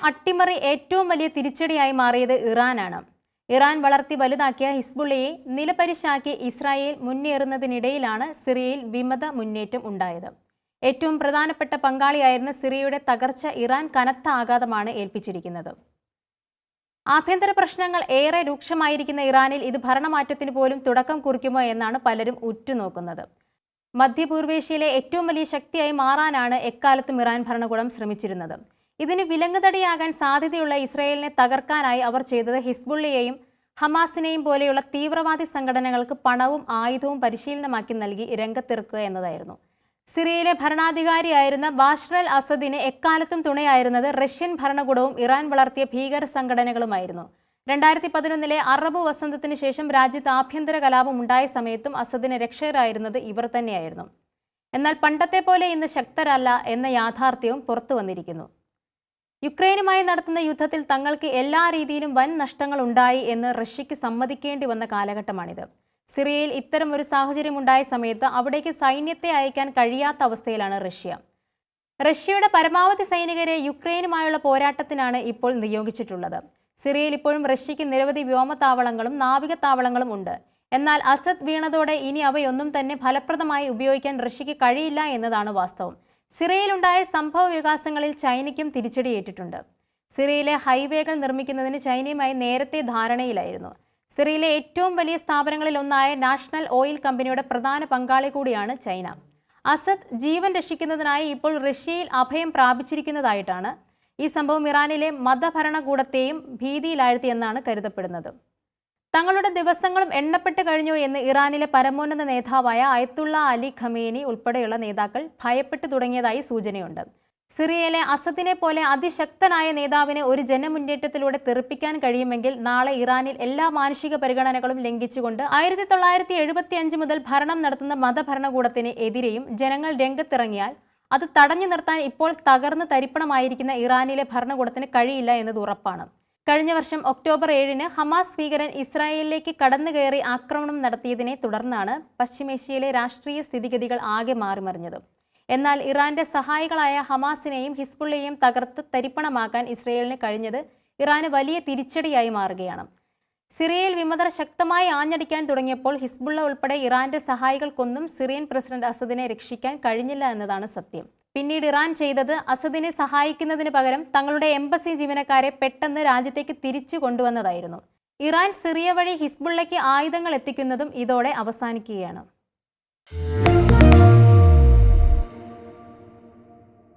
അട്ടിമറി ഏറ്റവും വലിയ തിരിച്ചടിയായി മാറിയത് ഇറാനാണ്. ഇറാൻ വളർത്തി വലുതാക്കിയ ഹിസ്ബുള്ളയെ നിലപരിശാക്കി ഇസ്രായേൽ മുന്നേറുന്നതിനിടയിലാണ് സിറിയയിൽ വിമത മുന്നേറ്റം ഉണ്ടായത്. ഏറ്റവും പ്രധാനപ്പെട്ട പങ്കാളിയായിരുന്ന സിറിയയുടെ തകർച്ച ഇറാൻ കനത്ത ആഘാതമാണ് ഏൽപ്പിച്ചിരിക്കുന്നത്. ആഭ്യന്തര പ്രശ്നങ്ങൾ ഏറെ രൂക്ഷമായിരിക്കുന്ന ഇറാനിൽ ഇത് ഭരണമാറ്റത്തിന് പോലും തുടക്കം കുറിക്കുമോ എന്നാണ് പലരും ഉറ്റുനോക്കുന്നത്. മധ്യപൂർവേഷ്യയിലെ ഏറ്റവും വലിയ ശക്തിയായി മാറാനാണ് എക്കാലത്തും ഇറാൻ ഭരണകൂടം ശ്രമിച്ചിരുന്നത്. ഇതിന് വിലങ്ങുതടിയാകാൻ സാധ്യതയുള്ള ഇസ്രായേലിനെ തകർക്കാനായി അവർ ചെയ്തത് ഹിസ്ബുള്ളയെയും ഹമാസിനെയും പോലെയുള്ള തീവ്രവാദി സംഘടനകൾക്ക് പണവും ആയുധവും പരിശീലനമാക്കി നൽകി രംഗത്തിറക്കുക എന്നതായിരുന്നു. സിറിയയിലെ ഭരണാധികാരിയായിരുന്ന ബാഷർ അൽ അസദിന് എക്കാലത്തും തുണയായിരുന്നത് റഷ്യൻ ഭരണകൂടവും ഇറാൻ വളർത്തിയ ഭീകര സംഘടനകളുമായിരുന്നു. 2011 അറബ് വസന്തത്തിന് ശേഷം രാജ്യത്ത് ആഭ്യന്തര കലാപം ഉണ്ടായ സമയത്തും അസദിന് രക്ഷകരായിരുന്നത് ഇവർ തന്നെയായിരുന്നു. എന്നാൽ പണ്ടത്തെ പോലെ ഇന്ന് ശക്തരല്ല എന്ന യാഥാർത്ഥ്യവും പുറത്തു വന്നിരിക്കുന്നു. യുക്രൈനുമായി നടത്തുന്ന യുദ്ധത്തിൽ തങ്ങൾക്ക് എല്ലാ രീതിയിലും വൻ നഷ്ടങ്ങൾ ഉണ്ടായി എന്ന് റഷ്യയ്ക്ക് സമ്മതിക്കേണ്ടി വന്ന കാലഘട്ടമാണിത്. സിറിയയിൽ ഇത്തരം ഒരു സാഹചര്യം ഉണ്ടായ സമയത്ത് അവിടേക്ക് സൈന്യത്തെ അയക്കാൻ കഴിയാത്ത അവസ്ഥയിലാണ് റഷ്യ. റഷ്യയുടെ പരമാവധി സൈനികരെ യുക്രൈനുമായുള്ള പോരാട്ടത്തിനാണ് ഇപ്പോൾ നിയോഗിച്ചിട്ടുള്ളത്. സിറിയയിൽ ഇപ്പോഴും റഷ്യയ്ക്ക് നിരവധി വ്യോമതാവളങ്ങളും നാവിക താവളങ്ങളും ഉണ്ട്. എന്നാൽ അസദ് വീണതോടെ ഇനി അവയൊന്നും തന്നെ ഫലപ്രദമായി ഉപയോഗിക്കാൻ റഷ്യയ്ക്ക് കഴിയില്ല എന്നതാണ് വാസ്തവം. സിറിയയിലുണ്ടായ സംഭവ വികാസങ്ങളിൽ ചൈനയ്ക്കും തിരിച്ചടിയേറ്റിട്ടുണ്ട്. സിറിയയിലെ ഹൈവേകൾ നിർമ്മിക്കുന്നതിന് ചൈനയുമായി നേരത്തെ ധാരണയിലായിരുന്നു. സിറിയയിലെ ഏറ്റവും വലിയ സ്ഥാപനങ്ങളിൽ ഒന്നായ നാഷണൽ ഓയിൽ കമ്പനിയുടെ പ്രധാന പങ്കാളി കൂടിയാണ് ചൈന. അസദ് ജീവൻ രക്ഷിക്കുന്നതിനായി ഇപ്പോൾ റഷ്യയിൽ അഭയം പ്രാപിച്ചിരിക്കുന്നതായിട്ടാണ്. ഈ സംഭവം ഇറാനിലെ മതഭരണകൂടത്തെയും ഭീതിയിലാഴ്ത്തിയെന്നാണ് കരുതപ്പെടുന്നത്. തങ്ങളുടെ ദിവസങ്ങളും എണ്ണപ്പെട്ട് കഴിഞ്ഞു എന്ന് ഇറാനിലെ പരമോന്നത നേതാവായ അയത്തുള്ള അലി ഖമേനി ഉൾപ്പെടെയുള്ള നേതാക്കൾ ഭയപ്പെട്ടു തുടങ്ങിയതായി സൂചനയുണ്ട്. സിറിയയിലെ അസദിനെ പോലെ അതിശക്തനായ നേതാവിനെ ഒരു ജനമുന്നേറ്റത്തിലൂടെ തെറിപ്പിക്കാൻ കഴിയുമെങ്കിൽ നാളെ ഇറാനിൽ എല്ലാ മാനുഷിക പരിഗണനകളും ലംഘിച്ചുകൊണ്ട് 1975 മുതൽ ഭരണം നടത്തുന്ന മതഭരണകൂടത്തിന് എതിരെയും ജനങ്ങൾ രംഗത്തിറങ്ങിയാൽ അത് തടഞ്ഞു നിർത്താൻ ഇപ്പോൾ തകർന്ന് തരിപ്പണമായിരിക്കുന്ന ഇറാനിലെ ഭരണകൂടത്തിന് കഴിയില്ല എന്നത് ഉറപ്പാണ്. കഴിഞ്ഞ വർഷം ഒക്ടോബർ 7 ഹമാസ് ഭീകരൻ ഇസ്രായേലിലേക്ക് കടന്നുകയറി ആക്രമണം നടത്തിയതിനെ തുടർന്നാണ് പശ്ചിമേഷ്യയിലെ രാഷ്ട്രീയ സ്ഥിതിഗതികൾ ആകെ മാറിമറിഞ്ഞത്. എന്നാൽ ഇറാന്റെ സഹായികളായ ഹമാസിനെയും ഹിസ്ബുള്ളയെയും തകർത്ത് തരിപ്പണമാക്കാൻ ഇസ്രായേലിന് കഴിഞ്ഞത് ഇറാന് വലിയ തിരിച്ചടിയായി മാറുകയാണ്. സിറിയയിൽ വിമതർ ശക്തമായി ആഞ്ഞടിക്കാൻ തുടങ്ങിയപ്പോൾ ഹിസ്ബുള്ള ഉൾപ്പെടെ ഇറാന്റെ സഹായികൾക്കൊന്നും സിറിയൻ പ്രസിഡന്റ് അസദിനെ രക്ഷിക്കാൻ കഴിഞ്ഞില്ല എന്നതാണ് സത്യം. പിന്നീട് ഇറാൻ ചെയ്തത് അസദിനെ സഹായിക്കുന്നതിന് പകരം തങ്ങളുടെ എംബസി ജീവനക്കാരെ പെട്ടെന്ന് രാജ്യത്തേക്ക് തിരിച്ചു കൊണ്ടുവന്നതായിരുന്നു. ഇറാൻ സിറിയ വഴി ഹിസ്ബുള്ളയ്ക്ക് ആയുധങ്ങൾ എത്തിക്കുന്നതും ഇതോടെ അവസാനിക്കുകയാണ്.